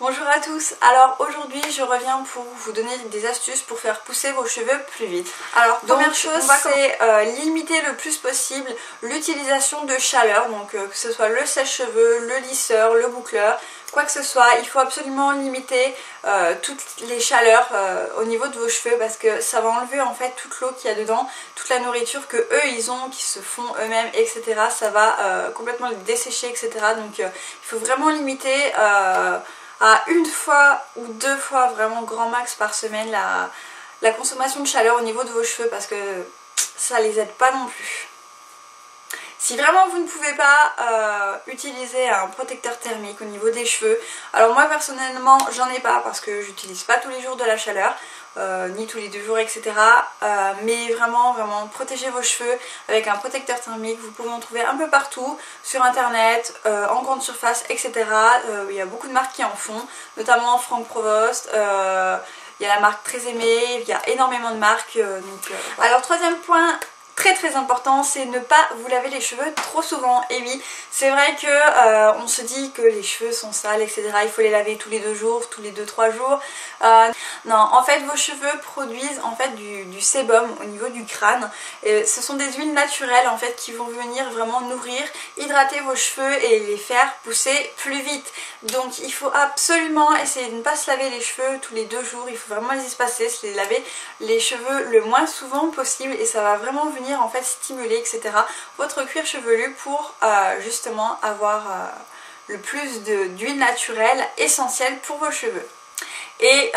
Bonjour à tous, alors aujourd'hui je reviens pour vous donner des astuces pour faire pousser vos cheveux plus vite. Alors première chose c'est limiter le plus possible l'utilisation de chaleur, donc que ce soit le sèche-cheveux, le lisseur, le boucleur, quoi que ce soit, il faut absolument limiter toutes les chaleurs au niveau de vos cheveux parce que ça va enlever en fait toute l'eau qu'il y a dedans, toute la nourriture que eux ils ont, qui se font eux-mêmes, etc. Ça va complètement les dessécher, etc. Donc il faut vraiment limiter à une fois ou deux fois vraiment grand max par semaine la consommation de chaleur au niveau de vos cheveux parce que ça les aide pas non plus. Si vraiment vous ne pouvez pas utiliser un protecteur thermique au niveau des cheveux, alors moi personnellement j'en ai pas parce que j'utilise pas tous les jours de la chaleur, ni tous les 2 jours, etc. Mais vraiment protégez vos cheveux avec un protecteur thermique. Vous pouvez en trouver un peu partout sur internet, en grande surface, etc. Il y a beaucoup de marques qui en font, notamment Franck Provost. Il y a la marque Très Aimée, il y a énormément de marques. Alors troisième point très important, c'est ne pas vous laver les cheveux trop souvent. Et oui, c'est vrai que on se dit que les cheveux sont sales, etc. Il faut les laver tous les 2 jours, tous les 2-3 jours. Non, en fait vos cheveux produisent en fait du sébum au niveau du crâne. Et ce sont des huiles naturelles en fait qui vont venir vraiment nourrir, hydrater vos cheveux et les faire pousser plus vite. Donc il faut absolument essayer de ne pas se laver les cheveux tous les 2 jours. Il faut vraiment les espacer, se les laver les cheveux le moins souvent possible et ça va vraiment venir en fait stimuler, etc. votre cuir chevelu pour justement avoir le plus d'huile naturelle essentielle pour vos cheveux. Et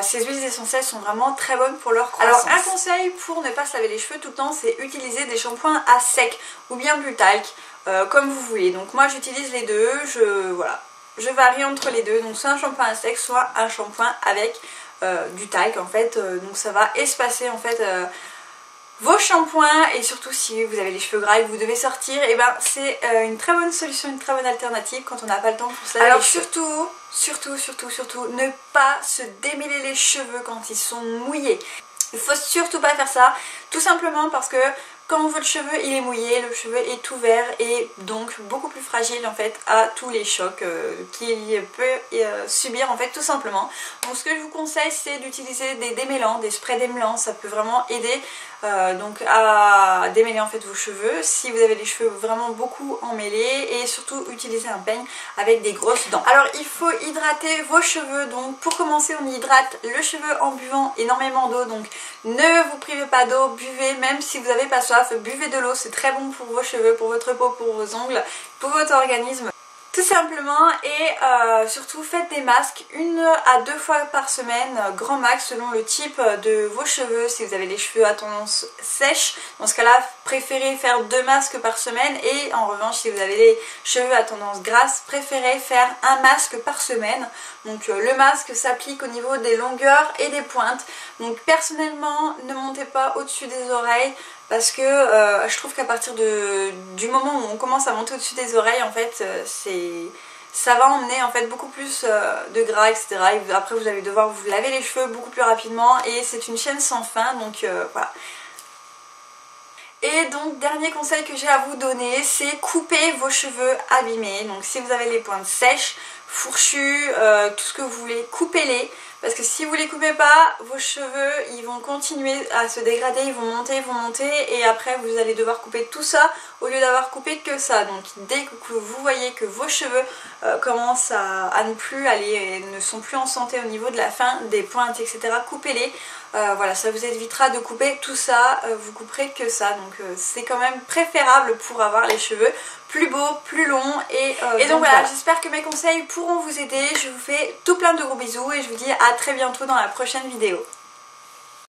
ces huiles essentielles sont vraiment très bonnes pour leur croissance. Alors un conseil pour ne pas se laver les cheveux tout le temps, c'est utiliser des shampoings à sec ou bien du talc, comme vous voulez. Donc moi j'utilise les deux, je varie entre les deux, donc soit un shampoing à sec, soit un shampoing avec du talc en fait. Donc ça va espacer en fait vos shampoings, et surtout si vous avez les cheveux gras et que vous devez sortir, et ben c'est une très bonne solution, une très bonne alternative quand on n'a pas le temps pour se laver les cheveux. Alors surtout, ne pas se démêler les cheveux quand ils sont mouillés. Il faut surtout pas faire ça, tout simplement parce que quand votre cheveu il est mouillé, le cheveu est tout vert et donc beaucoup plus fragile en fait à tous les chocs qu'il peut subir en fait tout simplement. Donc ce que je vous conseille c'est d'utiliser des démêlants, des sprays démêlants, ça peut vraiment aider donc à démêler en fait vos cheveux si vous avez les cheveux vraiment beaucoup emmêlés, et surtout utiliser un peigne avec des grosses dents. Alors il faut hydrater vos cheveux, donc pour commencer on hydrate le cheveu en buvant énormément d'eau, donc ne vous privez pas d'eau, buvez même si vous n'avez pas soif, buvez de l'eau, c'est très bon pour vos cheveux, pour votre peau, pour vos ongles, pour votre organisme. Tout simplement, et surtout faites des masques 1 à 2 fois par semaine, grand max selon le type de vos cheveux. Si vous avez les cheveux à tendance sèche, dans ce cas là préférez faire 2 masques par semaine, et en revanche si vous avez les cheveux à tendance grasse, préférez faire un masque par semaine. Donc le masque s'applique au niveau des longueurs et des pointes. Donc personnellement ne montez pas au-dessus des oreilles, parce que je trouve qu'à partir du moment où on commence à monter au-dessus des oreilles, en fait, ça va emmener en fait beaucoup plus de gras, etc. Et après vous allez devoir vous laver les cheveux beaucoup plus rapidement, et c'est une chaîne sans fin, donc voilà. Et donc dernier conseil que j'ai à vous donner, c'est couper vos cheveux abîmés. Donc si vous avez les pointes sèches, fourchues, tout ce que vous voulez, coupez-les. Parce que si vous les coupez pas, vos cheveux ils vont continuer à se dégrader, ils vont monter, et après vous allez devoir couper tout ça au lieu d'avoir coupé que ça. Donc dès que vous voyez que vos cheveux commencent à ne plus aller, ne sont plus en santé au niveau de la fin des pointes, etc., coupez-les. Voilà, ça vous évitera de couper tout ça, vous couperez que ça, donc c'est quand même préférable pour avoir les cheveux plus beaux, plus longs, et donc voilà, j'espère que mes conseils pourront vous aider. Je vous fais tout plein de gros bisous et je vous dis à très bientôt dans la prochaine vidéo.